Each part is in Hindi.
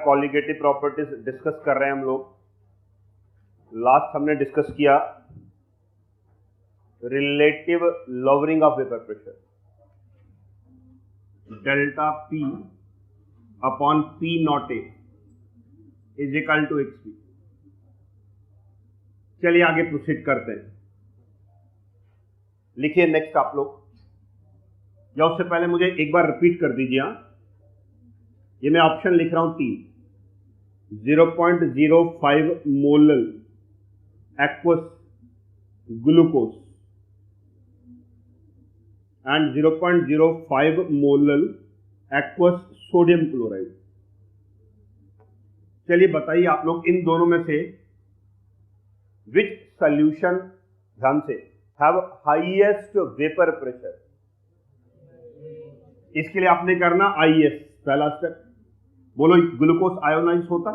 कॉलिगेटिव प्रॉपर्टीज डिस्कस कर रहे हैं हम लोग। लास्ट हमने डिस्कस किया relative lowering of vapour pressure, delta P upon P naught A is equal to X P. चलिए आगे प्रोसीड करते हैं। लिखिए नेक्स्ट आप लोग, या उससे पहले मुझे एक बार रिपीट कर दीजिए। ये मैं ऑप्शन लिख रहा हूं 3, 0.05 molal aqueous glucose and 0.05 molal aqueous sodium chloride. चलिए बताइए आप लोग इन दोनों में से विच सॉल्यूशन, ध्यान से, हैव हाईएस्ट वेपर प्रेशर। इसके लिए आपने करना IS, पहला स्टेप। बोलो ग्लूकोज आयोनाइज होता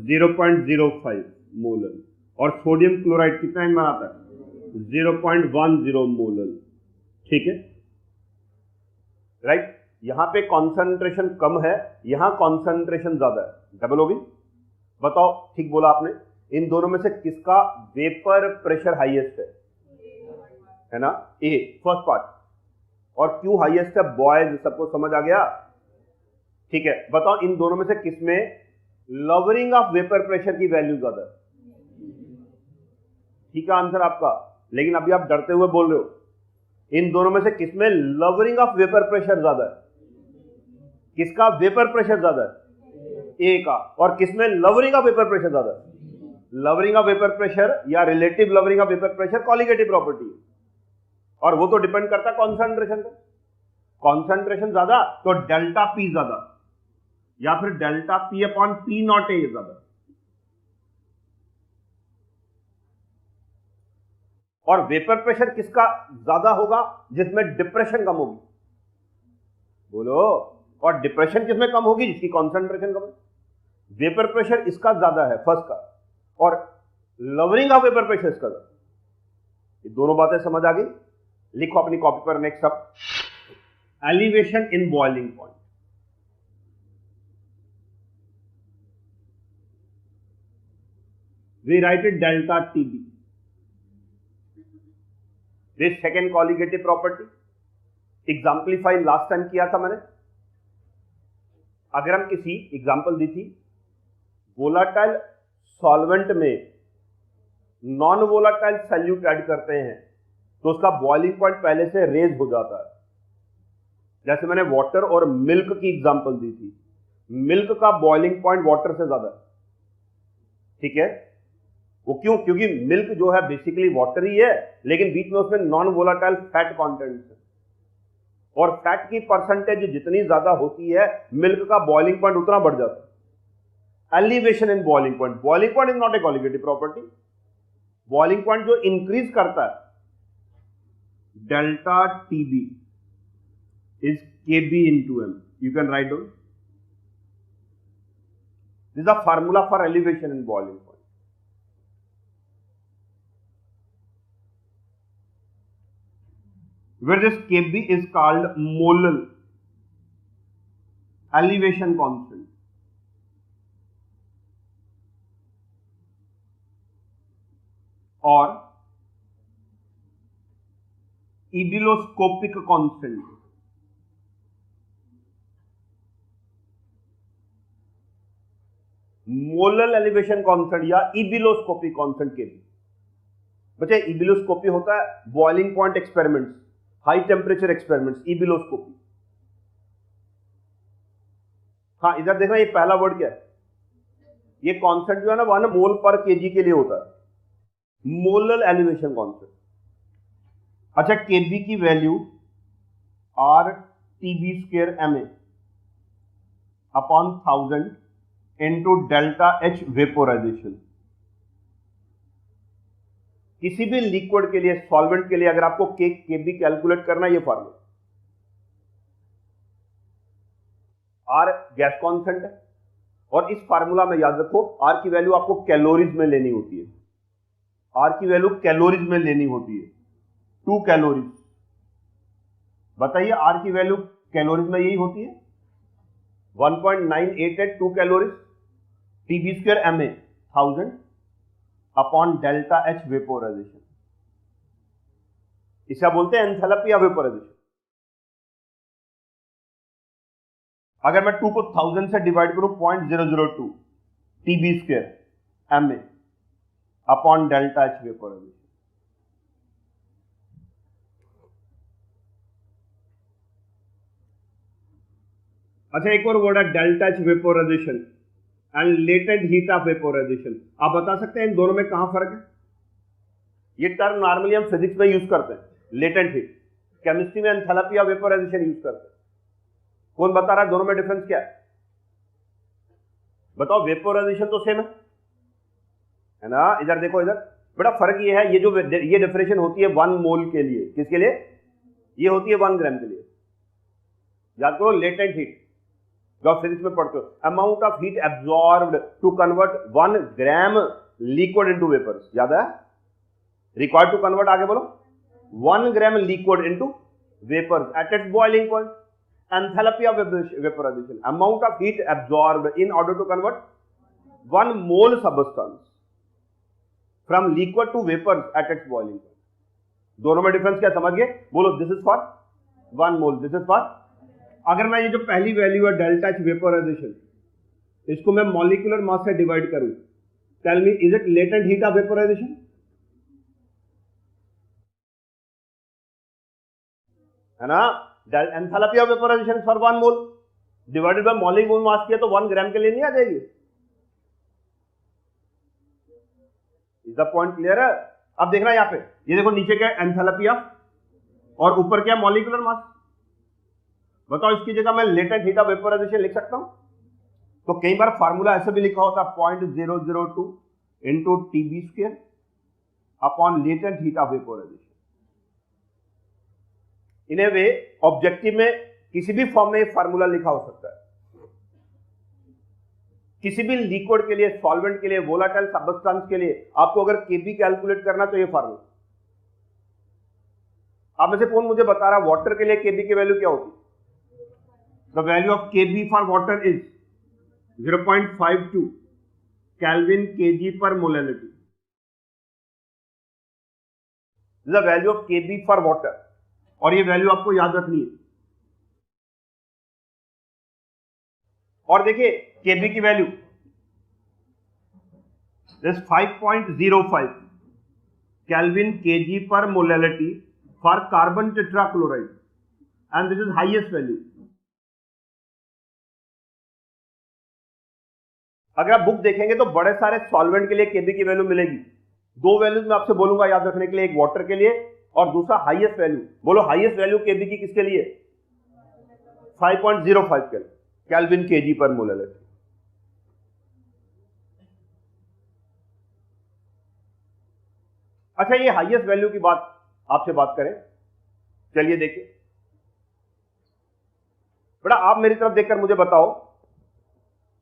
0.05 मोलल और सोडियम क्लोराइड कितना एम आता है 0.10 मोलल। ठीक है, राइट। यहां पे कॉन्सेंट्रेशन कम है, यहां कॉन्सेंट्रेशन ज्यादा है, डबल होगी। बताओ, ठीक बोला आपने। इन दोनों में से किसका वेपर प्रेशर हाईएस्ट है ना? ए, फर्स्ट पार्ट। और क्यों हाईएस्ट है? बॉयज, सबको समझ आ गया? ठीक है, बताओ इन दोनों में से किसमें लवरिंग ऑफ वेपर प्रेशर की वैल्यू ज्यादा है? ठीक है आंसर आपका, लेकिन अभी आप डरते हुए बोल रहे हो। इन दोनों में से किसमें लवरिंग ऑफ वेपर प्रेशर ज्यादा है? किसका वेपर प्रेशर ज्यादा है? ए का। और किसमें लवरिंग ऑफ वेपर प्रेशर ज्यादा है? लवरिंग ऑफ वेपर प्रेशर या relative lowering of vapour pressure colligative property है, और वो तो डिपेंड करता है कॉन्सेंट्रेशन पे। कॉन्सेंट्रेशन ज्यादा तो डेल्टा पी ज्यादा, या फिर delta P upon P naught ए ज्यादा। और वेपर प्रेशर किसका ज्यादा होगा? जिसमें डिप्रेशन कम होगी। बोलो, और डिप्रेशन किसमें कम होगी? जिसकी कॉन्सेंट्रेशन कम है। वेपर प्रेशर इसका ज्यादा है फर्स्ट का, और लवरिंग ऑफ वेपर प्रेशर इसका ज्यादा। ये दोनों बातें समझ आ गई? लिखो अपनी कॉपी पर next up, elevation in boiling point. We write it delta TB. This second colligative property exemplify last time किया था मैंने। अगर हम किसी एग्जांपल दी थी, वोलाटाइल सॉल्वेंट में नॉन वोलाटाइल सॉल्यूट ऐड करते हैं तो उसका बॉइलिंग पॉइंट पहले से रेज हो जाता है। जैसे मैंने वाटर और मिल्क की एग्जांपल दी थी, मिल्क का बॉइलिंग पॉइंट वाटर से ज्यादा है। ठीक है, वो क्यों? क्योंकि मिल्क जो है बेसिकली वाटर ही है, लेकिन बीच में उसमें नॉन वोलाटाइल फैट कंटेंट है, और फैट की परसेंटेज जितनी ज्यादा होती है मिल्क का बॉइलिंग पॉइंट उतना बढ़ जाता है। Elevation in boiling point. Boiling point is not a colligative property. Boiling point जो इंक्रीज करता है, delta TB is KB into M. You can write down this is the formula for elevation in boiling point. where this Kb is called molal elevation constant, or ebuloscopic constant। Molal elevation constant या इबिलोस्कोपिक कांस्टेंट के लिए। बच्चे, इबिलोस्कोपी होता है boiling point experiments, high temperature experiments, ebullioscopy. हाँ, इधर देखना, ये पहला वर्ड क्या है? ये कांस्टेंट जो है ना 1 मोल पर केजी के लिए होता है, मोलल एलिवेशन कांस्टेंट। अच्छा, केबी की value RTB² MA upon 1000 into delta H vaporisation. किसी भी लिक्विड के लिए, सॉल्वेंट के लिए, अगर आपको केबी कैलकुलेट करना है, ये फॉर्मूला। R गैस कांस्टेंट है, और इस फार्मूला में याद रखो R की वैल्यू आपको कैलोरीज में लेनी होती है। R की वैल्यू कैलोरीज में लेनी होती है, 2 कैलोरीज। बताइए, R की वैल्यू कैलोरीज में यही होती है? 1.988 2 calories, TB square MA 1000 upon delta H vaporisation. इसे आप बोलते हैं एंथैल्पी ऑफ वेपोराइजेशन। अगर मैं 2 को 1000 से डिवाइड करूं 0.002 TB square MA upon delta H vaporisation. अच्छा, एक और वर्ड है delta H vaporisation and latent heat of vaporisation. आप बता सकते हैं इन दोनों में कहां फर्क है? ये टर्म नॉर्मली हम फिजिक्स में यूज करते हैं, लेटेंट हीट। केमिस्ट्री में एंथैल्पी ऑफ वेपोराइजेशन यूज करते हैं। कौन बता रहा है दोनों में डिफरेंस क्या है? बताओ। वेपोराइजेशन तो सेम है ना? इधर देखो, इधर बड़ा फर्क ये है, ये डेफिनेशन होती है 1 मोल के लिए। किसके लिए? ये होती है 1 ग्राम के लिए। याद करो, लेटेंट हीट जो आप फिजिक्स में पढ़ते हो, amount of heat absorbed to convert 1 gram liquid into vapours. याद है? रिक्वायर्ड टू कन्वर्ट, आगे बोलो, 1 gram liquid into vapours at its boiling point. Enthalpy of vaporisation, amount of heat absorbed in order to convert 1 mole substance from liquid to vapours at its boiling point. दोनों में डिफरेंस क्या समझ गए? बोलो, this is for 1 mole, this is for. अगर मैं ये जो पहली वैल्यू है डेल्टा H वेपोराइजेशन, इसको मैं मॉलिक्यूलर मास से डिवाइड करूं, tell me, is it latent heat of vaporisation? है ना? Enthalpy of vaporisation for 1 mole divided by molecular mass किया तो 1 ग्राम के लिए नहीं आ जाएगी? इज द पॉइंट क्लियर है? अब देखना यहां पे, ये देखो नीचे क्या है, एंथैल्पी ऑफ, और ऊपर क्या है, मॉलिक्यूलर मास। बताओ, इसकी जगह मैं लेटेंट हीट ऑफ वेपोराइजेशन लिख सकता हूं? तो कई बार फार्मूला ऐसे भी लिखा होता है 0.002 into TB square upon latent heat of vaporisation. In A way objective में किसी भी फॉर्म में फार्मूला लिखा हो सकता है। किसी भी लिक्विड के लिए, सॉल्वेंट के लिए, वोलाटाइल सब्सटेंस के लिए आपको अगर केबी कैलकुलेट करना तो ये फार्मूला। आप में से कौन मुझे बता रहा है वाटर के लिए केबी की वैल्यू क्या होती है? The value of Kb for water is 0.52 Kelvin kg per molality. This is the value of Kb for water. और ये वैल्यू आपको याद रखनी है। और देखिए Kb की value is 5.05 Kelvin kg per molality for carbon tetrachloride, and this is highest value. अगर आप बुक देखेंगे तो बड़े सारे सॉल्वेंट के लिए केबी की वैल्यू मिलेगी। 2 वैल्यूज मैं आपसे बोलूंगा याद रखने के लिए, एक वाटर के लिए और दूसरा हाईएस्ट वैल्यू। बोलो, हाईएस्ट वैल्यू केबी की किसके लिए? 5.05 केल्विन केजी पर मोलैलिटी। अच्छा, ये हाईएस्ट वैल्यू की बात आपसे बात करें, चलिए देखिए। बेटा, आप मेरी तरफ देखकर मुझे बताओ,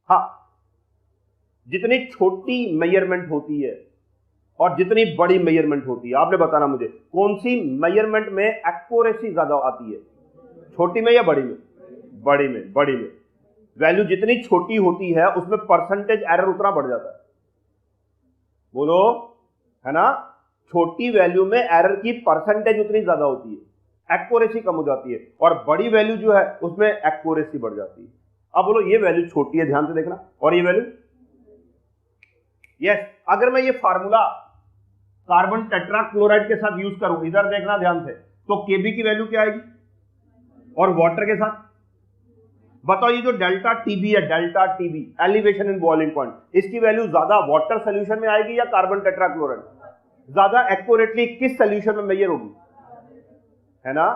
हाँ, जितनी छोटी मेजरमेंट होती है और जितनी बड़ी मेजरमेंट होती है, आपने बताना मुझे कौन सी मेजरमेंट में एक्यूरेसी ज्यादा आती है? छोटी में या बड़ी में? बड़ी में। बड़ी में वैल्यू जितनी छोटी होती है उसमें परसेंटेज एरर उतना बढ़ जाता है। बोलो, है ना? छोटी वैल्यू में एरर की परसेंटेज उतनी ज्यादा होती है, एक्यूरेसी कम हो जाती है, और बड़ी वैल्यू जो है उसमें एक्यूरेसी बढ़ जाती है। अब बोलो, ये वैल्यू छोटी है, ध्यान से देखना, और ये वैल्यू यस। अगर मैं ये फार्मूला कार्बन टेट्राक्लोराइड के साथ यूज करूं, इधर देखना ध्यान से, तो केबी की वैल्यू क्या आएगी? और वाटर के साथ बताओ, ये जो डेल्टा टीबी है, delta TB elevation in boiling point, इसकी वैल्यू ज्यादा वाटर सोल्यूशन में आएगी या कार्बन टेट्राक्लोराइड? ज्यादा एक्यूरेटली किस सोल्यूशन में मेजर होगी? है ना?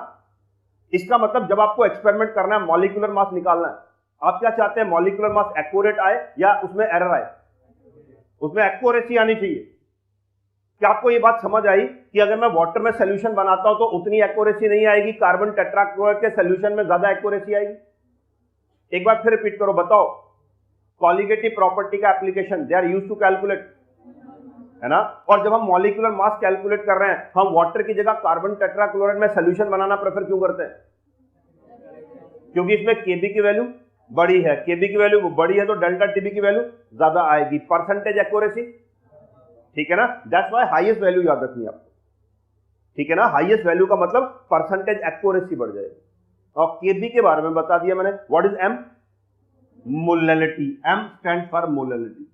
इसका मतलब जब आपको एक्सपेरिमेंट करना है, मॉलिक्यूलर मास निकालना है, आप क्या चाहते हैं? मॉलिक्यूलर मास एक्यूरेट आए या उसमें एरर आए? उसमें एक्यूरेसी आनी चाहिए। क्या आपको ये बात समझ आई कि अगर मैं वाटर में सॉल्यूशन बनाता हूं तो उतनी एक्यूरेसी नहीं आएगी, कार्बन टेट्राक्लोराइड के सॉल्यूशन में ज्यादा एक्यूरेसी आएगी? एक बार फिर रिपीट करो, बताओ। कॉलिगेटिव प्रॉपर्टी का application, they are used to calculate, है ना? और जब हम मॉलिक्यूलर मास कैलकुलेट कर रहे हैं, हम वाटर की जगह कार्बन टेट्राक्लोराइड में सॉल्यूशन बनाना प्रेफर क्यों करते हैं? क्योंकि इसमें केबी की वैल्यू बड़ी है, केबी की वैल्यू बड़ी है तो डेल्टा टीबी की वैल्यू ज्यादा आएगी। परसेंटेज एक्यूरेसी, ठीक है ना, दैट्स व्हाई हाईएस्ट वैल्यू याद रखनी है आपको, ठीक है ना। हाईएस्ट वैल्यू का मतलब परसेंटेज एक्यूरेसी बढ़ जाएगी। और केबी के बारे में बता दिया मैंने, what is M, molality, M stand for molality,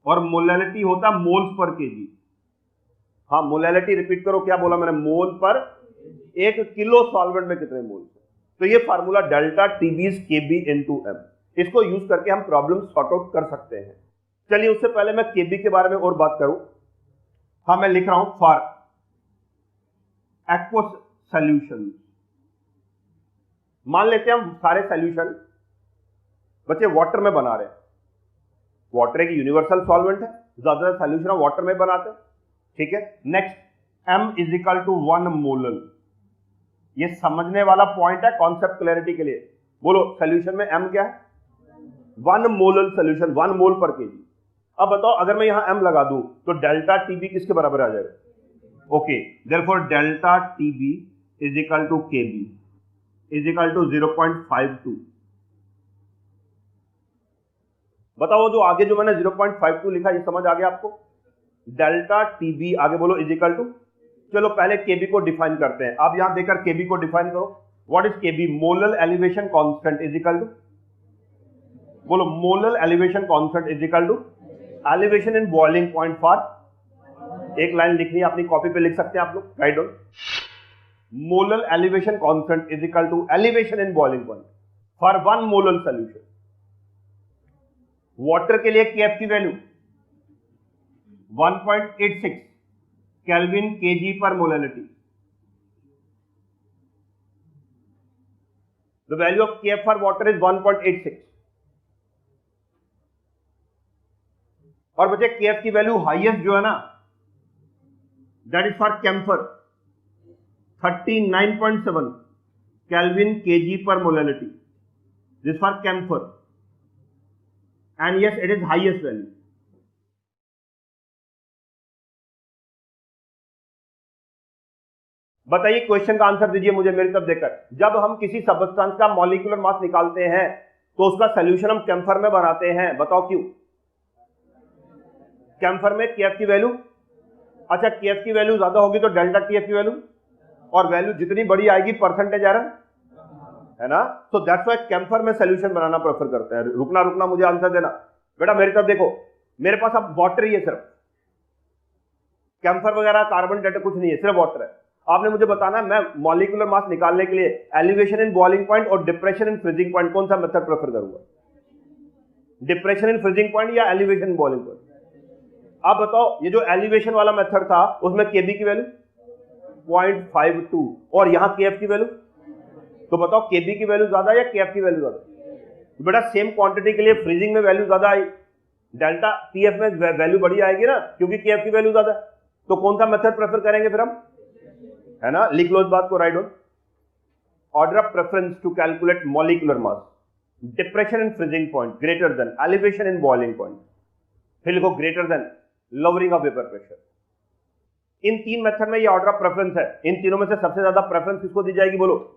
और मोलैलिटी होता मोल्स पर केजी। हाँ, मोलैलिटी रिपीट करो, क्या बोला मैंने, मोल पर 1 किलो सॉल्वेंट में कितने मोल्स। तो ये फार्मूला डेल्टा टीबीज केबी इनटू एम, इसको यूज करके हम प्रॉब्लम सॉर्ट आउट कर सकते हैं। चलिए उससे पहले मैं केबी के बारे में और बात करूं। हाँ, मैं लिख रहा हूं फॉर एक्वस सॉल्यूशन। मान लेते हैं हम सारे सॉल्यूशन बच्चे वाटर में बना रहे हैं। वाटर एक यूनिवर्सल सॉल्वेंट है, ज्यादातर सॉल्यूशन वाटर में बनाते हैं, ठीक है। Next, m is equal to 1 molal. ये समझने वाला पॉइंट है कॉन्सेप्ट क्लैरिटी के लिए। बोलो सॉल्यूशन में m क्या है, 1 मोलल सॉल्यूशन, 1 मोल पर केजी। अब बताओ अगर मैं यहां m लगा दूं तो डेल्टा टीबी किसके बराबर आ जाएगा, okay, therefore delta TB is equal to KB is equal to 0.52। बताओ जो आगे जो मैंने 0.52 लिखा, ये समझ आ गया आपको। डेल्टा टीबी आगे बोलो इज इक्वल टू, चलो पहले केबी को डिफाइन करते हैं। आप यहां देखकर केबी को डिफाइन करो। What is KB, molal elevation constant is equal to, बोलो molal elevation constant is equal to elevation in boiling point for, एक लाइन लिखनी है अपनी कॉपी पे लिख सकते हैं आप लोग, write down. Molal elevation constant is equal to elevation in boiling point for 1 molal solution. Water के लिए केएफ की वैल्यू 1.86 केल्विन केजी पर molality. The value of KF for water is 1.86। और बच्चे केएफ की वैल्यू हाईएस्ट जो है ना, that is for camphor 39.7 kelvin KG पर molality, this for camphor, and yes it is highest value. बताइए, क्वेश्चन का आंसर दीजिए मुझे मेरी तरफ देखकर। जब हम किसी सब्सटेंस का मॉलिक्यूलर मास निकालते हैं तो उसका सॉल्यूशन हम कैम्फर में बनाते हैं, बताओ क्यों। कैम्फर में केएफ की वैल्यू, अच्छा केएफ की वैल्यू ज्यादा होगी तो डेल्टा टीएफ की वैल्यू, और वैल्यू जितनी बड़ी आएगी परसेंटेज एरर, है ना। तो दैट्स व्हाई कैम्फर में सॉल्यूशन बनाना प्रेफर करते हैं। रुकना मुझे आंसर देना बेटा, मेरी तरफ देखो, मेरे पास अब वाटर ही है, सिर्फ कैम्फर वगैरह कार्बन डेटा कुछ नहीं है, सिर्फ वाटर है। आपने मुझे बताना मैं मॉलिक्यूलर मास निकालने के लिए एलिवेशन इन बॉइलिंग पॉइंट और डिप्रेशन इन फ्रीजिंग पॉइंट कौन सा मेथड प्रेफर करूंगा, डिप्रेशन इन फ्रीजिंग पॉइंट या एलिवेशन इन बॉइलिंग पॉइंट। आप बताओ, ये जो एलिवेशन वाला मेथड था उसमें केबी की वैल्यू 0.52 और यहां केएफ की वैल्यू, तो बताओ केबी की वैल्यू ज्यादा या केएफ की वैल्यू ज्यादा। तो बेटा सेम क्वांटिटी के लिए फ्रीजिंग में वैल्यू ज्यादा आई, डेल्टा टीएफ में वैल्यू बड़ी आएगी ना, क्योंकि केएफ की वैल्यू ज्यादा है। तो कौन सा मेथड प्रेफर करेंगे फिर हम, है ना। लिख लो इस बात को, write down. Order of preference to calculate molecular mass, depression in freezing point greater than elevation in boiling point, फिर लिखो greater than lowering of vapour pressure. इन 3 मेथड में ये ऑर्डर ऑफ प्रेफरेंस है। इन तीनों में से सबसे ज्यादा प्रेफरेंस किसको दी जाएगी, बोलो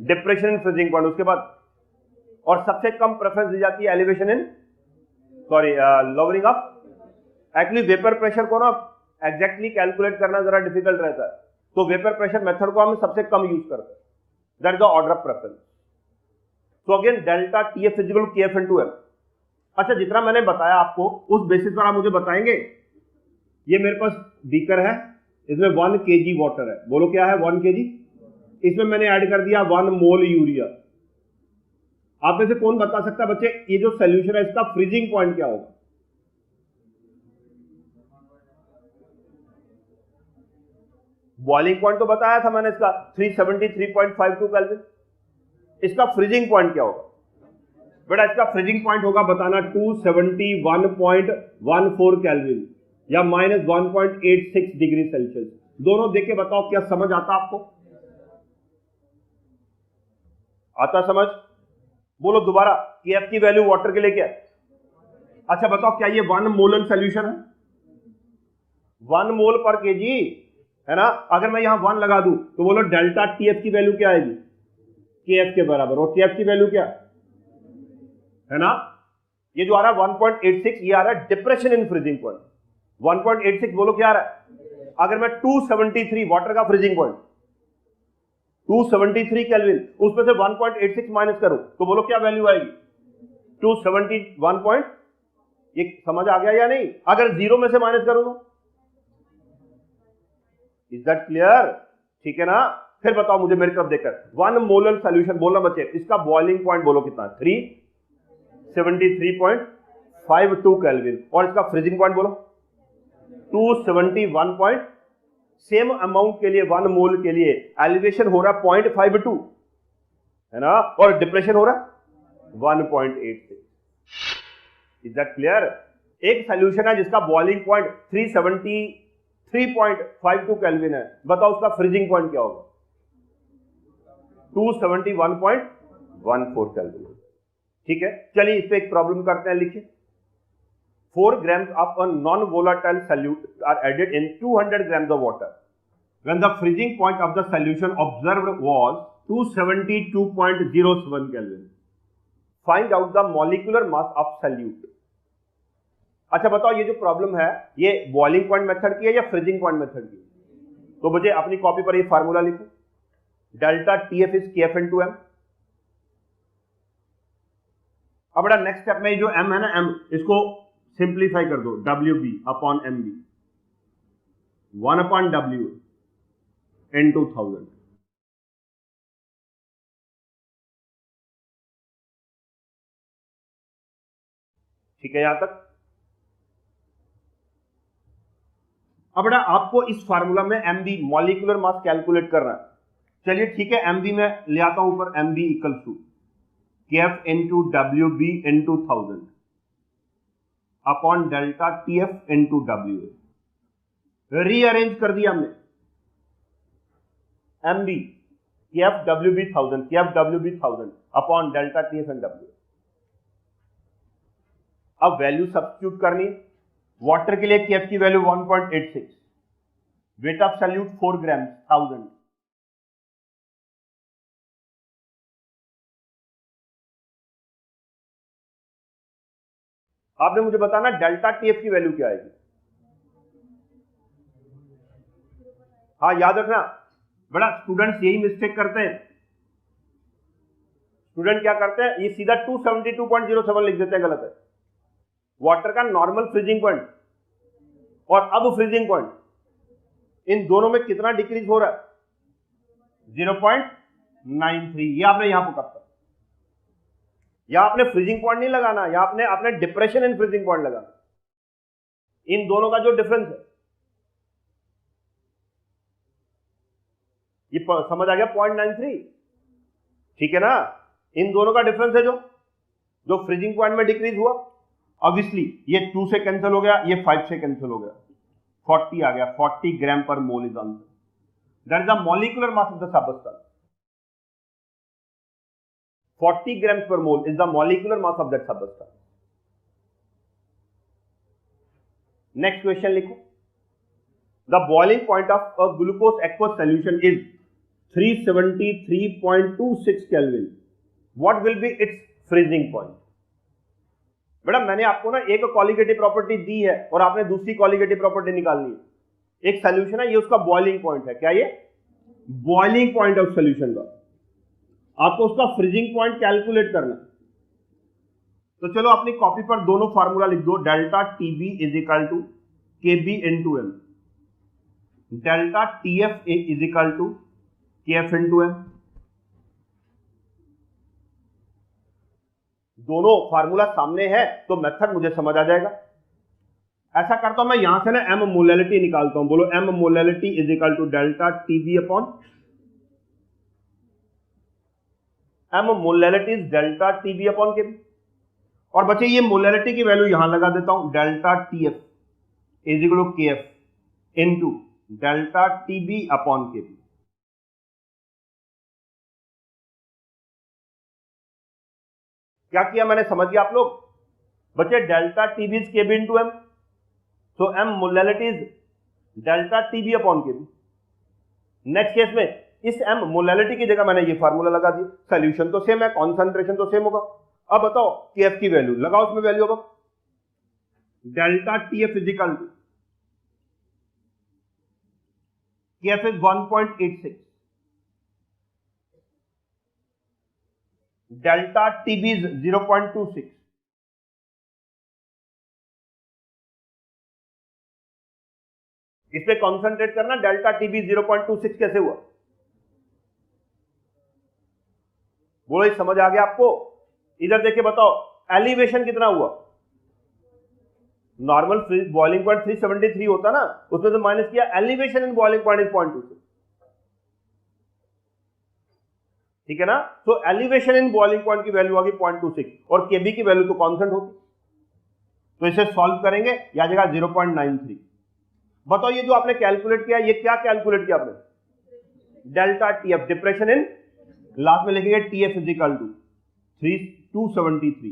डिप्रेशन इन फ्रीजिंग पॉइंट, उसके बाद, और सबसे कम प्रेफरेंस दी जाती है elevation in, sorry lowering of. Actually vapour pressure को ना एग्जैक्टली कैलकुलेट करना जरा डिफिकल्ट रहता है, तो वेपर प्रेशर मेथड को हम सबसे कम यूज करते हैं, that is the order of preference. So again delta TF is equal to KF into M. अच्छा, जितना मैंने बताया आपको उस बेसिस पर आप मुझे बताएंगे। ये मेरे पास बीकर है, इसमें 1 kg वाटर है, बोलो क्या है 1 kg। इसमें मैंने ऐड कर दिया 1 मोल यूरिया। आप में से कौन बता सकता है बच्चे, ये जो सोल्यूशन है इसका फ्रीजिंग पॉइंट क्या होगा। बॉइलिंग पॉइंट तो बताया था मैंने इसका 373.52 केल्विन। इसका फ्रीजिंग पॉइंट क्या होगा बेटा, इसका फ्रीजिंग पॉइंट होगा बताना 271.14 केल्विन या -1.86 डिग्री सेल्सियस। दोनों देख के बताओ क्या समझ आता आपको, आता समझ। बोलो दोबारा, केएफ की वैल्यू वाटर के लिए क्या है। अच्छा बताओ, क्या ये 1 मोलल सॉल्यूशन है, 1 मोल पर केजी, है ना। अगर मैं यहां 1 लगा दूं तो बोलो डेल्टा टीएफ की वैल्यू क्या आएगी, KF के बराबर, और KF की वैल्यू क्या है ना, ये जो आ रहा है 1.86, ये आ रहा है डिप्रेशन इन फ्रीजिंग पॉइंट। 1.86 बोलो क्या आ रहा है। अगर मैं 273 वाटर का फ्रीजिंग पॉइंट 273 केल्विन, उसमें से 1.86 माइनस करो तो बोलो क्या वैल्यू आएगी 271 पॉइंट। ये समझ आ गया या नहीं। अगर जीरो में से माइनस करो तो इज दैट क्लियर, ठीक है ना। फिर बताओ मुझे मेरी तरफ देखकर, 1 मोलर सॉल्यूशन बोलना बच्चे, इसका बॉइलिंग पॉइंट बोलो कितना 373.52 केल्विन, और इसका फ्रीजिंग पॉइंट बोलो 271 पॉइंट। सेम अमाउंट के लिए 1 मोल के लिए एलिवेशन हो रहा 0.52 है ना, और डिप्रेशन हो रहा 1.86। Is that clear. एक सॉल्यूशन है जिसका बॉइलिंग पॉइंट 373.52 केल्विन है, बताओ उसका फ्रीजिंग पॉइंट क्या होगा 271.14 केल्विन। ठीक है, चलिए इस पे एक प्रॉब्लम करते हैं, लिखिए 4 grams of a non-volatile solute are added in 200 grams of water when the freezing point of the solution observed was 272.07 Kelvin. Find out the molecular mass of solute. अच्छा बताओ, ये जो प्रॉब्लम है ये बॉइलिंग पॉइंट मेथड की है या फ्रीजिंग पॉइंट मेथड की? तो मुझे अपनी कॉपी पर ये फार्मूला लिखो, delta TF is KF into M। अब बड़ा नेक्स्ट स्टेप में जो M है ना, M इसको सिंप्लीफाई कर दो, WB upon MB 1 upon W into 1000। ठीक है यहां तक। अब बेटा आपको इस फार्मूला में MB मॉलिक्यूलर मास कैलकुलेट करना है। चलिए ठीक है, MB में ले आता हूं ऊपर, MB equals to KF into WB into 1000 upon delta TF into WA। Rearrange कर दिया हमने, MB KF WB 1000 KF WB 1000 upon delta TF and WA। अब वैल्यू सब्स्टिट्यूट करनी है। वाटर के लिए KF की वैल्यू 1.86, वेट ऑफ सॉल्यूट 4 ग्राम 1000। आपने मुझे बताना डेल्टा TF की वैल्यू क्या आएगी। हाँ याद रखना बड़ा, स्टूडेंट्स यही मिस्टेक करते हैं। स्टूडेंट क्या करते हैं, ये सीधा 272.07 लिख देते हैं, गलत है। वाटर का नॉर्मल फ्रीजिंग पॉइंट और अब फ्रीजिंग पॉइंट, इन दोनों में कितना डिक्रीज हो रहा है 0.93। ये आपने यहां पर करता, यहां आपने फ्रीजिंग पॉइंट नहीं लगाना, यहां आपने डिप्रेशन इन फ्रीजिंग पॉइंट लगाना। इन दोनों का जो डिफरेंस है ये समझ आ गया 0.93, ठीक है ना। इन दोनों का डिफरेंस है जो फ्रीजिंग पॉइंट में डिक्रीज हुआ। ऑब्वियसली ये 2 से कैंसिल हो गया, ये 5 से कैंसिल हो गया, 40 आ गया। 40 ग्राम पर mole is answer. That is the molecular mass of the substance. 40 grams per mole is the molecular mass of that substance. Next question लिखो, the boiling point of a glucose aqueous solution is 373.26 Kelvin. What will be its freezing point? बेटा मैंने आपको ना एक कॉलिगेटिव प्रॉपर्टी दी है और आपने दूसरी कॉलिगेटिव प्रॉपर्टी निकालनी है। एक सॉल्यूशन है, ये उसका बॉइलिंग पॉइंट है। क्या ये बॉइलिंग पॉइंट ऑफ सॉल्यूशन का, आपको उसका फ्रीजिंग पॉइंट कैलकुलेट करना। तो चलो अपनी कॉपी पर दोनों फार्मूला लिख दो, delta TB is equal to KB into M, delta TF is equal to KF into M। दोनों फार्मूला सामने है तो मेथड मुझे समझ आ जाएगा। ऐसा करता हूं मैं, यहां से ना M मोलैलिटी निकालता हूं। बोलो M molality is equal to delta TB upon M molality is delta TB upon KB। और बच्चे ये मोलैलिटी की वैल्यू यहां लगा देता हूं, delta TF is equal to KF into delta TB upon KB। क्या किया मैंने, समझ गया आप लोग बच्चे? Delta TB is KB into M, so M molality is delta TB upon KB। Next case में इस m मोलैलिटी की जगह मैंने ये फार्मूला लगा दिया, सोल्यूशन तो सेम है, कॉन्सेंट्रेशन तो सेम होगा। अब बताओ Kf की वैल्यू लगाओ, उसमें वैल्यू अब delta TF is equal to Kf is 1.86, delta TB is 0.26, इस पे कॉन्सेंट्रेट करना, डेल्टा TB 0.26 कैसे हुआ? बोलो ये समझ आ गया आपको? इधर देखिए बताओ एलिवेशन कितना हुआ? नॉर्मल बॉइलिंग पॉइंट 373 होता ना, उसमें से माइनस किया, elevation in boiling point is 0.26, ठीक है ना? तो एलिवेशन इन बॉइलिंग पॉइंट की वैल्यू आ गई 0.26 और केबी की वैल्यू तो कांस्टेंट होती, तो इसे सॉल्व करेंगे, या जगह 0.93। बताओ ये जो आपने कैलकुलेट किया, ये क्या कैलकुलेट किया आपने? Delta TF, depression in, last में लिखेंगे TF is equal to 273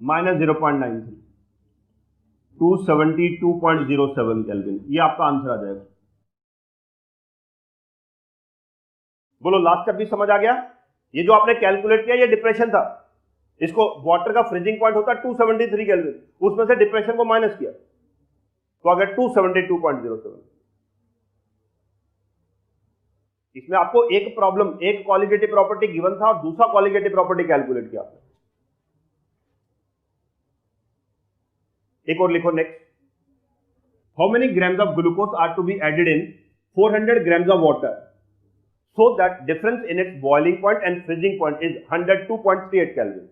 minus 0.93, 272.07 kelvin, ये आपका आंसर आ जाएगा। बोलो लास्ट स्टेप भी समझ आ गया? ये जो आपने कैलकुलेट किया ये डिप्रेशन था, इसको वाटर का फ्रीजिंग पॉइंट होता है 273 केल्विन, उसमें से डिप्रेशन को माइनस किया तो आ गया 272.07। इसमें आपको एक प्रॉब्लम, एक क्वालिटेटिव प्रॉपर्टी गिवन था और दूसरा क्वालिटेटिव प्रॉपर्टी कैलकुलेट किया आपने। एक और लिखो next, how many grams of glucose are to be added in 400 grams of water so that difference in its boiling point and freezing point is 102.38 Kelvin.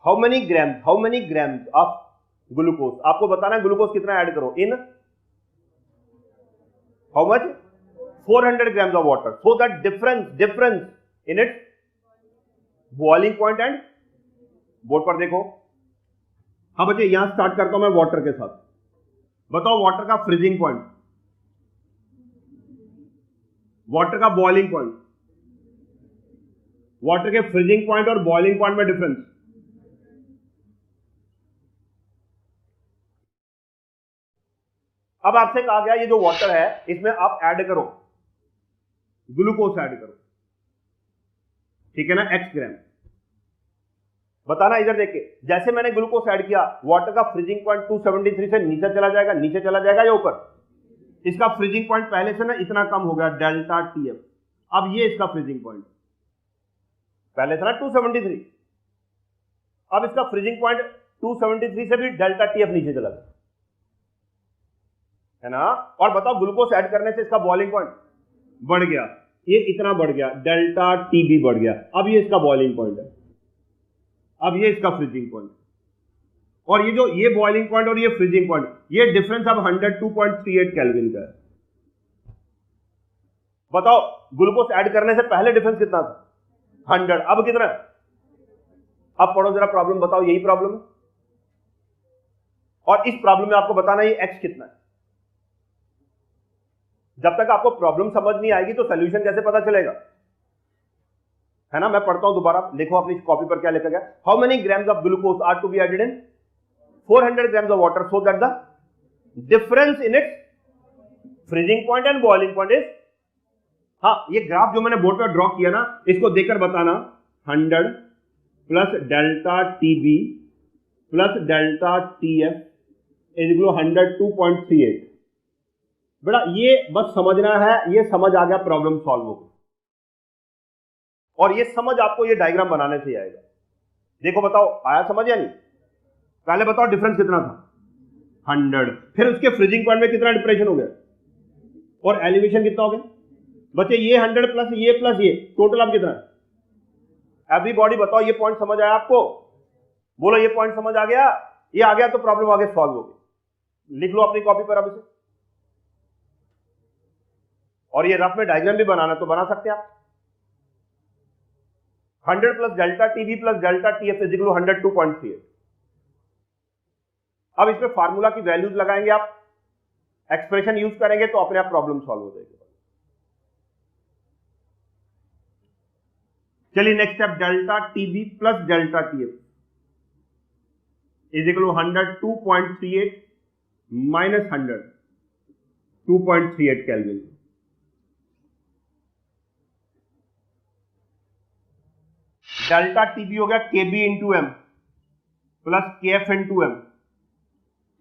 How many grams of glucose, आपको बताना ग्लूकोज कितना ऐड करो इन how much 400 grams of water so that difference in its boiling point and, board पर देखो। हाँ बच्चे यहां स्टार्ट करता हूं मैं वाटर के साथ, बताओ वाटर का फ्रीजिंग पॉइंट, वाटर का बॉइलिंग पॉइंट, वाटर के फ्रीजिंग पॉइंट और बॉइलिंग पॉइंट में डिफरेंस। अब आपसे कहा गया ये जो वाटर है इसमें आप ऐड करो ग्लूकोज, ऐड करो, ठीक है ना, x ग्राम। बताना इधर देखिए, जैसे मैंने ग्लूकोज ऐड किया, वाटर का फ्रीजिंग पॉइंट 273 से नीचे चला जाएगा, नीचे चला जाएगा या ऊपर? इसका फ्रीजिंग पॉइंट पहले से ना इतना कम हो गया, डेल्टा टीएफ। अब ये इसका फ्रीजिंग पॉइंट पहले था ना 273, अब इसका फ्रीजिंग पॉइंट 273 से भी डेल्टा टीएफ नीचे चला गया, है ना? और बताओ ग्लूकोज ऐड करने से इसका बॉइलिंग पॉइंट बढ़ गया, ये इतना बढ़ गया, डेल्टा टीबी बढ़ गया। अब ये इसका बॉइलिंग पॉइंट है, अब ये इसका फ्रीजिंग पॉइंट, और ये जो ये बॉइलिंग पॉइंट और ये फ्रीजिंग पॉइंट, ये डिफरेंस अब 102.38 केल्विन का है। बताओ ग्लूकोज ऐड करने से पहले डिफरेंस कितना था? 100, अब कितना है? अब पढ़ो जरा प्रॉब्लम, बताओ यही प्रॉब्लम है, और इस प्रॉब्लम में आपको बताना ये एक्स कितना है। जब तक आपको प्रॉब्लम समझ नहीं आएगी तो सोल्यूशन कैसे पता चलेगा, है ना? मैं पढ़ता हूं दोबारा, देखो अपनी कॉपी पर क्या लिखा गया। How many grams of glucose are to be added in 400 grams of water so that the difference in its freezing point and boiling point is, हाँ ये ग्राफ जो मैंने बोर्ड पर ड्रॉ किया ना, इसको देखकर बताना 100 plus delta TB plus delta TF is equal 102.38। बेटा ये बस समझना है, ये समझ आ गया, प्रॉब्लम सॉल्व हो गई, और ये समझ आपको ये डायग्राम बनाने से आएगा। देखो बताओ आया समझ या नहीं? पहले बताओ डिफरेंस कितना था? 100, फिर उसके फ्रीजिंग पॉइंट में कितना डिप्रेशन हो गया और एलिवेशन कितना हो गया? बच्चे ये 100 प्लस ये टोटल अब कितना है? एवरीबॉडी बताओ ये पॉइंट समझ आया आपको? बोलो ये पॉइंट समझ आ गया? ये आ गया तो प्रॉब्लम आगे सॉल्व हो गई। लिख लो अपनी कॉपी पर अब इसे, और ये रफ में डायग्राम भी बनाना तो बना सकते हैं आप। 100 plus delta TB plus delta TF is equal 102.38। अब इसमें फार्मूला की वैल्यूज लगाएंगे आप, एक्सप्रेशन यूज करेंगे तो अपने आप प्रॉब्लम सॉल्व हो जाएगी। चलिए next step, delta TB plus delta TF is equal 102.38 minus 100, 2.38 kelvin. Delta TB हो गया KB into M plus KF into M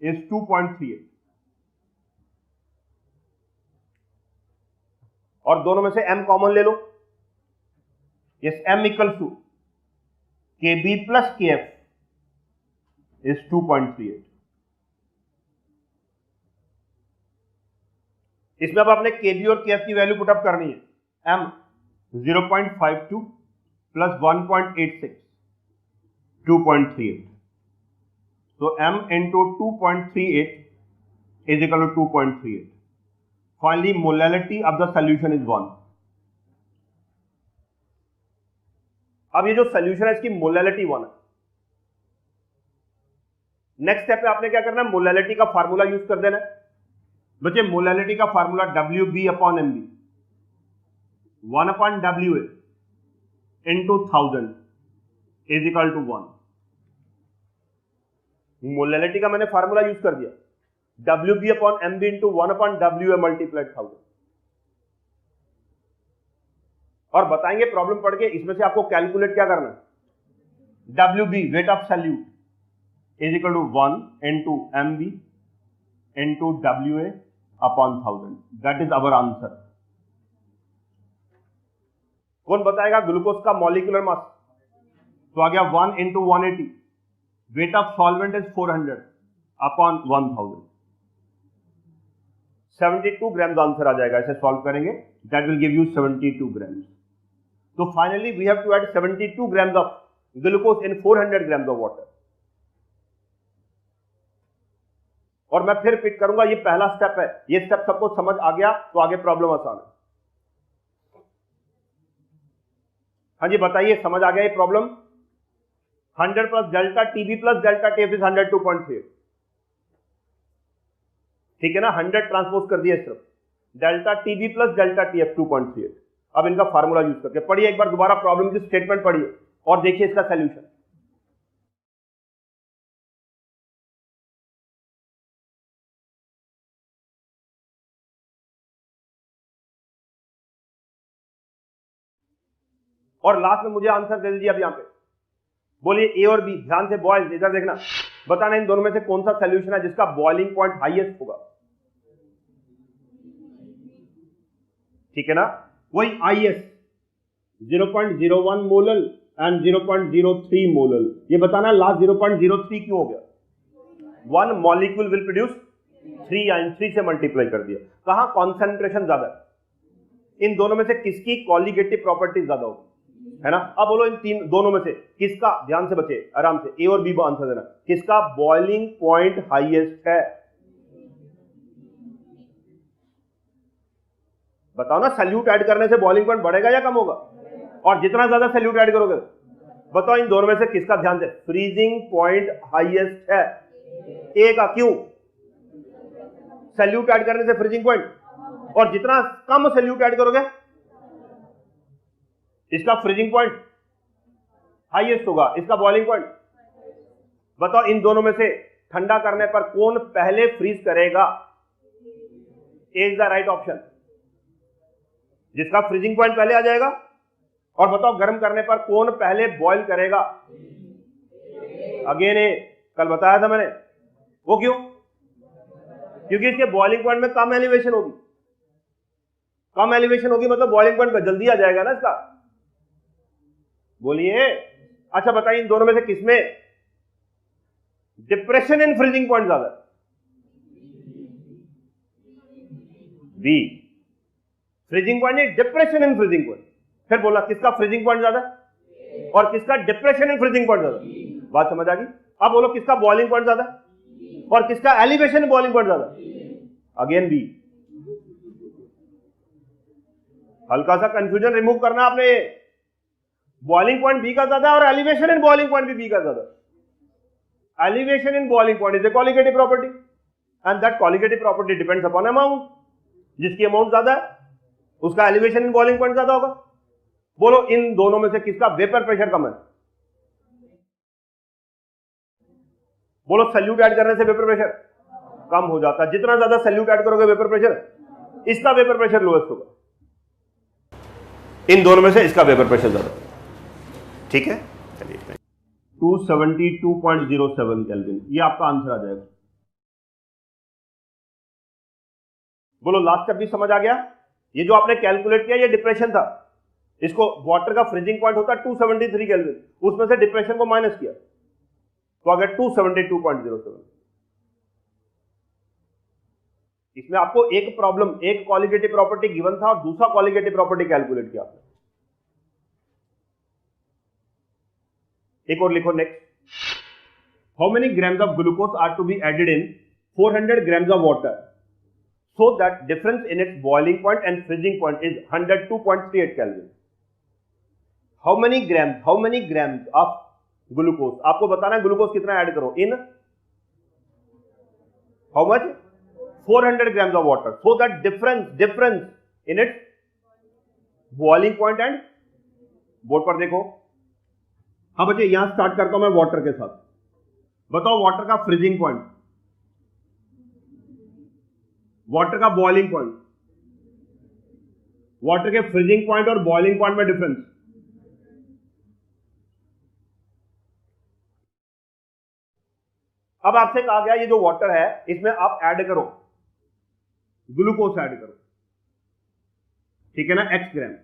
is 2.38 और दोनों में से m कॉमन ले लो। Yes, m equals to KB plus KF is 2.38। इसमें अब आपने केबी और केएफ की वैल्यू पुटअप करनी है। m 0.52 प्लस 1.86 2.38, तो m into 2.38 is equal to 2.38. Finally, molality of the solution is 1. अब ये जो सोल्यूशन है इसकी मोलैलिटी 1 है। नेक्स्ट स्टेप पे आपने क्या करना है, मोलैलिटी का फार्मूला यूज कर देना है। बच्चे मोलैलिटी का formula WB upon MB 1 upon WA into 1000 is equal to 1। Molality का मैंने फार्मूला यूज कर दिया, WB upon MB into 1 upon WA multiplied 1000। और बताएंगे प्रॉब्लम पढ़ के इसमें से आपको कैलकुलेट क्या करना है, WB weight of solute is equal to 1 into MB into WA upon 1000। That is our answer. कौन बताएगा ग्लूकोज का मॉलिक्यूलर मास? तो आ गया 1 into 180, weight of solvent is 400 upon 1000, 72 grams answer आ जाएगा। ऐसे सॉल्व करेंगे, that will give you 72 grams. तो finally we have to add 72 grams of glucose in 400 grams of water. और मैं फिर पिक करूंगा, ये पहला स्टेप है। ये स्टेप सबको समझ आ गया तो आगे प्रॉब्लम आसान है। हाँ जी बताइए, समझ आ गया ये problem? 100 plus delta TB plus delta TF is 102.3। ठीक है ना, 100 ट्रांसपोज कर दिया सिर्फ, delta TB plus delta TF 2.38। अब इनका फार्मूला यूज करके पढ़िए एक बार दोबारा प्रॉब्लम की स्टेटमेंट पढ़िए और देखिए इसका सॉल्यूशन। और लास्ट में मुझे आंसर दे दीजिए। अब यहां पे बोलिए ए और बी, ध्यान से बॉयज इधर देखना, बताना इन दोनों में से कौन सा सॉल्यूशन है जिसका बॉइलिंग पॉइंट हाईएस्ट होगा। ठीक है ना, वही आईएस 0.01 मोलल एंड 0.03 मोलल। ये बताना लास्ट 0.03 क्यों हो गया? 1 मॉलिक्यूल विल प्रोड्यूस 3 या 3 से मल्टीप्लाई कर दिया। कहां कॉन्सेंट्रेशन ज्यादा है? इन दोनों में से किसकी कॉलिगेटिव प्रॉपर्टी ज्यादा होगी, है ना? अब बोलो इन दोनों में से किसका, ध्यान से बचे आराम से, ए और बी को आंसर देना, किसका बॉइलिंग पॉइंट हाईएस्ट है? बताओ ना, सैल्यूट ऐड करने से बॉइलिंग पॉइंट बढ़ेगा या कम होगा? और जितना ज्यादा सैल्यूट ऐड करोगे, बताओ इन दोनों में से किसका, ध्यान से, फ्रीजिंग पॉइंट हाईएस्ट है? ए का। क्यों? सैल्यूट ऐड करने से फ्रीजिंग पॉइंट, और जितना कम सैल्यूट ऐड करोगे इसका फ्रीजिंग पॉइंट हाईएस्ट होगा, इसका बॉइलिंग पॉइंट। बताओ इन दोनों में से ठंडा करने पर कौन पहले फ्रीज करेगा? ए इज द राइट ऑप्शन, जिसका फ्रीजिंग पॉइंट पहले आ जाएगा। और बताओ गर्म करने पर कौन पहले बॉईल करेगा? अगेन ए, कल बताया था मैंने। वो क्यों? क्योंकि इसके बॉइलिंग पॉइंट में कम एलिवेशन होगी। कम एलिवेशन होगी मतलब बॉइलिंग पॉइंट पर जल्दी आ जाएगा ना इसका। बोलिए। अच्छा बताइए इन दोनों में से किसमें डिप्रेशन इन फ्रीजिंग पॉइंट ज्यादा? बी। फ्रीजिंग पॉइंट नहीं, डिप्रेशन इन फ्रीजिंग पॉइंट। फिर बोला किसका फ्रीजिंग पॉइंट ज्यादा और किसका डिप्रेशन इन फ्रीजिंग पॉइंट ज्यादा? बात समझ आ गई? अब बोलो किसका बॉइलिंग पॉइंट ज्यादा और किसका एलिवेशन इन बॉइलिंग पॉइंट ज्यादा? Again B. हल्का सा कंफ्यूजन रिमूव करना आपने। बॉइलिंग पॉइंट बी का ज्यादा और एलिवेशन इन बॉइलिंग पॉइंट भी बी का ज्यादा। Elevation in boiling point is a colligative property and that colligative property depends upon amount. जिसकी अमाउंट ज्यादा है उसका एलिवेशन इन बॉइलिंग पॉइंट ज्यादा होगा। बोलो इन दोनों में से किसका वेपर प्रेशर कम है? बोलो सैल्यूट ऐड करने से वेपर प्रेशर कम हो जाता है। जितना ज्यादा सैल्यूट ऐड करोगे वेपर प्रेशर, इसका वेपर प्रेशर लोएस्ट होगा। इन दोनों में से इसका वेपर प्रेशर ज्यादा। ठीक है, चलिए 272.07 केल्विन, ये आपका आंसर आ जाएगा। बोलो लास्ट स्टेप भी समझ आ गया? ये जो आपने कैलकुलेट किया ये डिप्रेशन था, इसको वाटर का फ्रीजिंग पॉइंट होता है 273 केल्विन, उसमें से डिप्रेशन को माइनस किया तो आ गया 272.07। इसमें आपको एक प्रॉब्लम, एक क्वालिटेटिव प्रॉपर्टी गिवन था और दूसरा क्वालिटेटिव प्रॉपर्टी कैलकुलेट किया आपने। एक और लिखो next, how many grams of glucose are to be added in 400 grams of water so that difference in its boiling point and freezing point is 102.38 Kelvin. How many grams of glucose, आपको बताना है ग्लूकोज कितना ऐड करो इन how much 400 grams of water so that difference in its boiling point and board पर देखो। हाँ बच्चे यहां स्टार्ट करता हूं मैं वाटर के साथ, बताओ वाटर का फ्रीजिंग पॉइंट, वाटर का बॉइलिंग पॉइंट, वाटर के फ्रीजिंग पॉइंट और बॉइलिंग पॉइंट में डिफरेंस। अब आपसे कहा गया ये जो वाटर है इसमें आप ऐड करो ग्लूकोज ऐड करो, ठीक है ना, x ग्राम।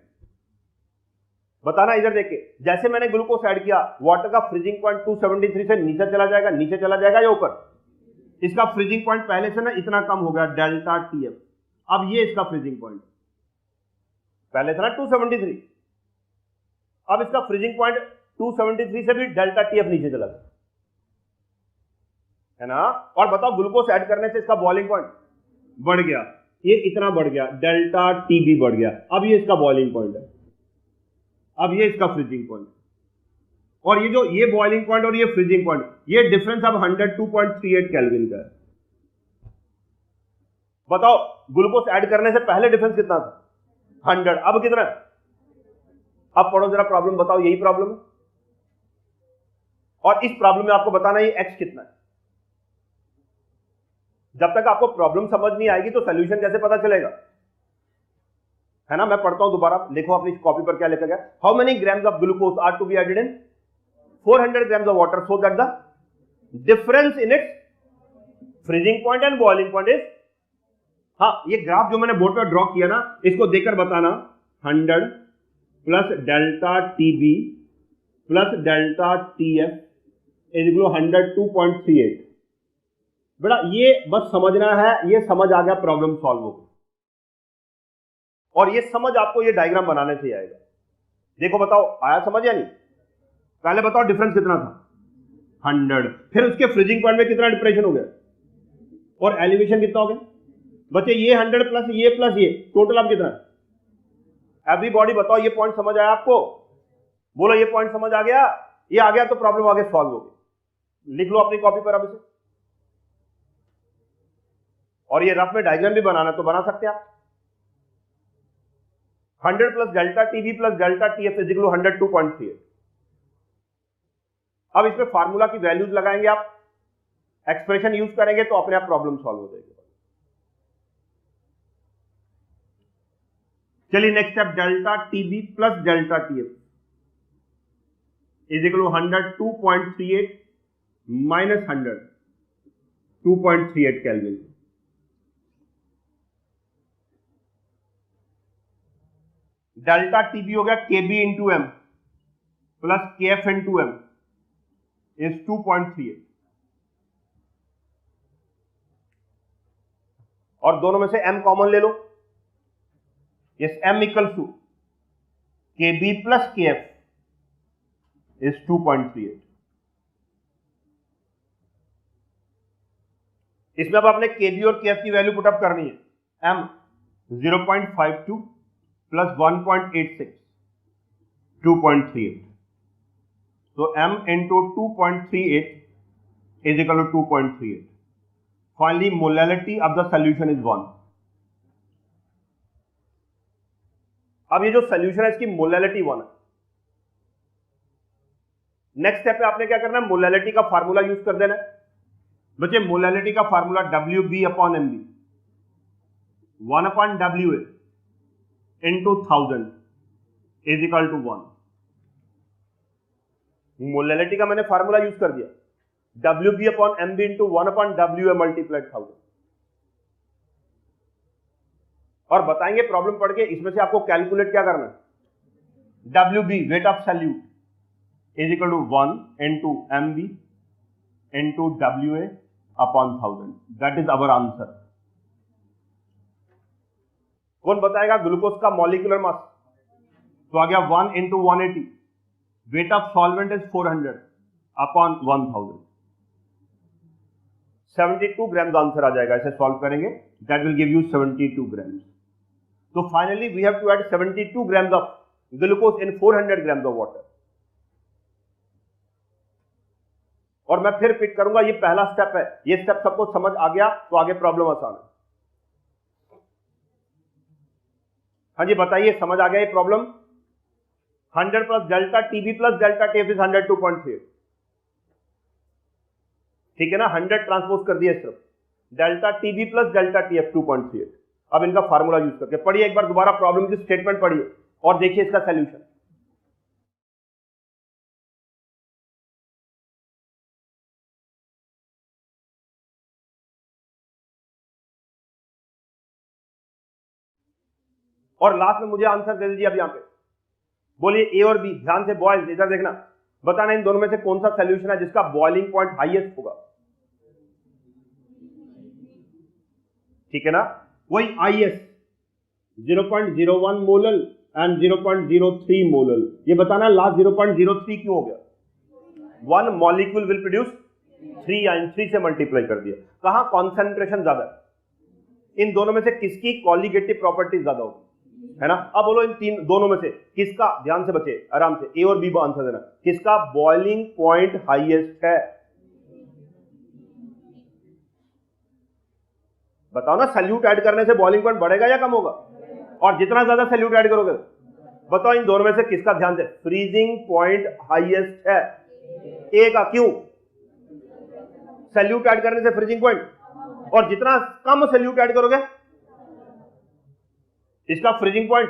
बताना इधर देखिए, जैसे मैंने ग्लूकोज ऐड किया वाटर का फ्रीजिंग पॉइंट 273 से नीचे चला जाएगा या ऊपर? इसका फ्रीजिंग पॉइंट पहले से ना इतना कम हो गया डेल्टा टीएफ, अब ये इसका फ्रीजिंग पॉइंट, पहले था ना 273, अब इसका फ्रीजिंग पॉइंट 273 से भी डेल्टा टीएफ नीचे चला गया, है ना। और बताओ ग्लूकोज ऐड करने से इसका बॉइलिंग पॉइंट बढ़ गया, ये इतना बढ़ गया, डेल्टा टीबी बढ़ गया, अब ये इसका बॉइलिंग पॉइंट है, अब ये इसका फ्रीजिंग पॉइंट, और ये जो ये बॉइलिंग पॉइंट और ये फ्रीजिंग पॉइंट, ये डिफरेंस अब 102.38 केल्विन का है। बताओ ग्लूकोज ऐड करने से पहले डिफरेंस कितना था? 100, अब कितना है? अब पढ़ो जरा प्रॉब्लम, बताओ यही प्रॉब्लम है और इस प्रॉब्लम में आपको बताना है एक्स कितना है। जब तक आपको प्रॉब्लम समझ नहीं आएगी तो सोल्यूशन कैसे पता चलेगा, है ना। मैं पढ़ता हूं दोबारा, देखो अपनी कॉपी पर क्या लिखा गया। How many grams of glucose are to be added in 400 grams of water so that the difference in its freezing point and boiling point is, हाँ ये ग्राफ जो मैंने बोर्ड पर ड्रॉ किया ना, इसको देखकर बताना 100 plus delta TB plus delta TF is equal 102.38। बेटा ये बस समझना है, ये समझ आ गया प्रॉब्लम सॉल्व हो गई, और ये समझ आपको ये डायग्राम बनाने से आएगा। देखो बताओ आया समझ या नहीं? पहले बताओ डिफरेंस कितना था 100, फिर उसके फ्रीजिंग पॉइंट में कितना डिप्रेशन हो गया और एलिवेशन कितना हो गया बच्चे, ये 100 प्लस ये टोटल अब कितना? एवरीबॉडी बताओ ये पॉइंट समझ आया आपको? बोलो ये पॉइंट समझ आ गया, ये आ गया तो प्रॉब्लम आगे सॉल्व हो गई। लिख लो अपनी कॉपी पर अब इसे, और ये रफ में डायग्राम भी बनाना तो बना सकते हैं आप। 100 plus delta TB plus delta TF is equal 102.38। अब इसमें फार्मूला की वैल्यूज लगाएंगे आप, एक्सप्रेशन यूज करेंगे तो अपने आप प्रॉब्लम सॉल्व हो जाएगी। चलिए next step, delta TB plus delta TF is equal 102.38 minus 100 2.38 kelvin. Delta TB हो गया KB into M plus KF into M is 2.38, और दोनों में से m कॉमन ले लो, yes m equals to kb plus kf is 2.38। इसमें अब आपने kb और kf की वैल्यू पुटअप करनी है, m 0.52 प्लस 1.86 2.38, तो m into 2.38 is equal to 2.38. Finally, molality of the solution is 1. अब ये जो सोल्यूशन है इसकी मोलैलिटी 1 है। नेक्स्ट स्टेप पे आपने क्या करना है, मोलैलिटी का फार्मूला यूज कर देना है। बच्चे मोलैलिटी का formula WB upon MB 1 upon WA into 1000 is equal to 1। Molality का मैंने फार्मूला यूज कर दिया, WB upon MB into 1 upon WA multiplied 1000। और बताएंगे प्रॉब्लम पढ़ के इसमें से आपको कैलकुलेट क्या करना है, WB weight of solute is equal to 1 into MB into WA upon 1000। That is our answer. कौन बताएगा ग्लूकोज का मॉलिक्यूलर मास? तो आ गया 1 into 180, weight of solvent is 400 upon 1000, 72 gram answer आ जाएगा। ऐसे सॉल्व करेंगे, that will give you 72 grams. तो finally we have to add 72 grams of glucose in 400 grams of water. और मैं फिर पिक करूंगा, ये पहला स्टेप है, ये स्टेप सबको समझ आ गया तो आगे प्रॉब्लम आसान है। हाँ जी बताइए, समझ आ गया ये problem? 100 plus delta TB plus delta TF is 102.3। ठीक है ना, 100 ट्रांसपोज कर दिया सिर्फ, delta TB plus delta TF 2.38। अब इनका फार्मूला यूज करके पढ़िए एक बार दोबारा प्रॉब्लम की स्टेटमेंट पढ़िए और देखिए इसका सॉल्यूशन। और लास्ट में मुझे आंसर दे दीजिए। अब यहां पे बोलिए ए और बी, ध्यान से बॉयज इधर देखना, बताना इन दोनों में से कौन सा सॉल्यूशन है जिसका बॉइलिंग पॉइंट हाईएस्ट होगा। ठीक है ना, वही IS 0.01 मोलल एंड 0.03 मोलल। ये बताना लास्ट 0.03 क्यों हो गया? 1 मॉलिक्यूल विल प्रोड्यूस 3 आयन, 3 से मल्टीप्लाई कर दिया। कहां कॉन्सेंट्रेशन ज्यादा है? इन दोनों में से किसकी कॉलिगेटिव प्रॉपर्टी ज्यादा होगी, है ना? अब बोलो इन दोनों में से किसका, ध्यान से बचे आराम से, ए और बी को आंसर देना, किसका बॉइलिंग पॉइंट हाईएस्ट है? बताओ ना, सैल्यूट ऐड करने से बॉइलिंग पॉइंट बढ़ेगा या कम होगा? और जितना ज्यादा सैल्यूट ऐड करोगे, बताओ इन दोनों में से किसका, ध्यान से, फ्रीजिंग पॉइंट हाईएस्ट है? ए का। क्यों? सैल्यूट ऐड करने से फ्रीजिंग पॉइंट, और जितना कम सैल्यूट ऐड करोगे इसका फ्रीजिंग पॉइंट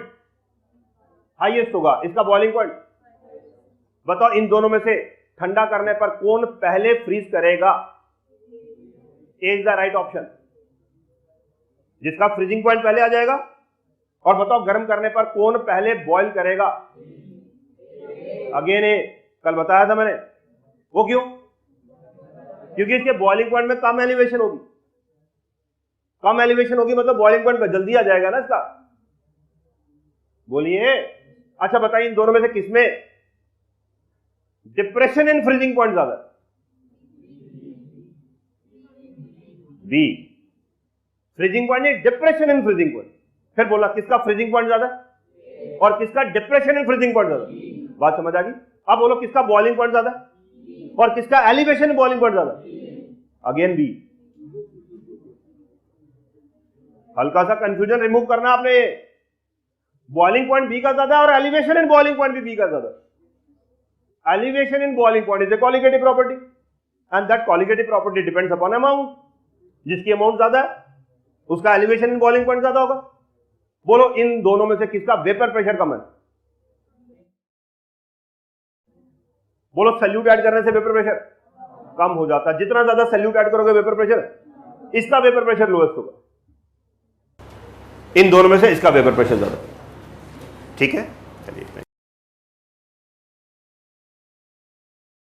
हाईएस्ट होगा, इसका बॉइलिंग पॉइंट। बताओ इन दोनों में से ठंडा करने पर कौन पहले फ्रीज करेगा? ए इज द राइट ऑप्शन, जिसका फ्रीजिंग पॉइंट पहले आ जाएगा। और बताओ गर्म करने पर कौन पहले बॉईल करेगा? अगेन ए, कल बताया था मैंने। वो क्यों? क्योंकि इसके बॉइलिंग पॉइंट में कम एलिवेशन होगी, कम एलिवेशन होगी मतलब बॉइलिंग पॉइंट पर जल्दी आ जाएगा ना इसका। बोलिए। अच्छा बताइए इन दोनों में से किसमें डिप्रेशन इन फ्रीजिंग पॉइंट ज्यादा? बी। फ्रीजिंग पॉइंट नहीं, डिप्रेशन इन फ्रीजिंग पॉइंट। फिर बोला किसका फ्रीजिंग पॉइंट ज्यादा और किसका डिप्रेशन इन फ्रीजिंग पॉइंट ज्यादा? बात समझ आ गई? अब बोलो किसका बॉइलिंग पॉइंट ज्यादा और किसका एलिवेशन इन बॉइलिंग पॉइंट ज्यादा? Again B. हल्का सा कंफ्यूजन रिमूव करना आपने। बॉइलिंग पॉइंट बी का ज्यादा और एलिवेशन इन बॉइलिंग पॉइंट भी बी का ज्यादा। Elevation in boiling point is a colligative property and that colligative property depends upon amount. जिसकी अमाउंट ज्यादा है उसका एलिवेशन इन बॉइलिंग पॉइंट ज्यादा होगा। बोलो इन दोनों में से किसका वेपर प्रेशर कम है? बोलो सैल्यूट ऐड करने से वेपर प्रेशर कम हो जाता है। जितना ज्यादा सैल्यूट ऐड करोगे वेपर प्रेशर, इसका वेपर प्रेशर लोएस्ट होगा। इन दोनों में से इसका वेपर प्रेशर ज्यादा। ठीक है।